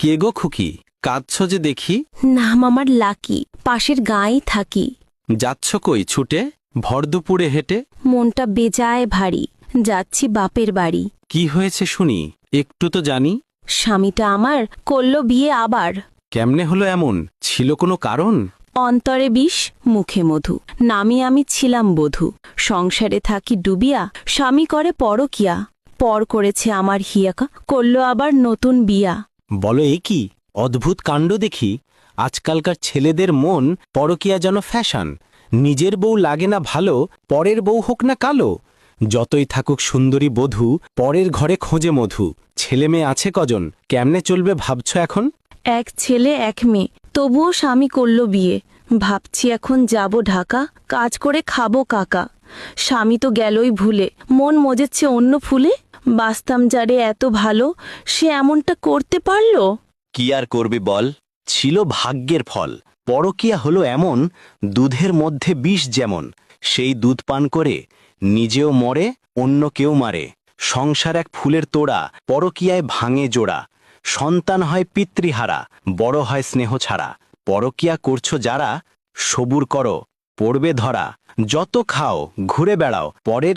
কে গো খুকি, কাঁদছ যে দেখি? নাম আমার লাকি, পাশের গাঁয়েই থাকি। যাচ্ছ কই ছুটে, ভর দুপুরে হেঁটে? মনটা বেজায় ভারী, যাচ্ছি বাপের বাড়ি। কি হয়েছে শুনি, একটু তো জানি। স্বামীটা আমার করল বিয়ে আবার। কেমনে হলো এমন, ছিল কোনো কারণ? অন্তরে বিষ, মুখে মধু, নামি আমি ছিলাম বধূ। সংসারে থাকি ডুবিয়া, স্বামী করে পরকিয়া। পর করেছে আমার হিয়াকা, করল আবার নতুন বিয়া। বলো এ কি অদ্ভুত কাণ্ড দেখি। আজকালকার ছেলেদের মন পরকিয়া যেন ফ্যাশন। নিজের বউ লাগে না ভালো, পরের বউ হোক না কালো। যতই থাকুক সুন্দরী বধূ, পরের ঘরে খোঁজে মধু। ছেলে মেয়ে আছে কজন, কেমনে চলবে ভাবছ এখন? এক ছেলে এক মেয়ে, তবুও স্বামী করল বিয়ে। ভাবছি এখন যাব ঢাকা, কাজ করে খাবো কাকা। স্বামী তো গেলই ভুলে, মন মজেছে অন্য ফুলে। বাস্তাম যারে এত ভালো, সে এমনটা করতে পারল। কি আর করবে বল, ছিল ভাগ্যের ফল। পরকিয়া হলো এমন, দুধের মধ্যে বিষ যেমন। সেই দুধ পান করে নিজেও মরে, অন্য কেউ মারে। সংসার এক ফুলের তোড়া, পরকিয়ায় ভাঙে জোড়া। সন্তান হয় পিতৃহারা, বড় হয় স্নেহ ছাড়া। পরকিয়া করছো যারা, সবুর করো, পড়বে ধরা। যত খাও ঘুরে বেড়াও, পরের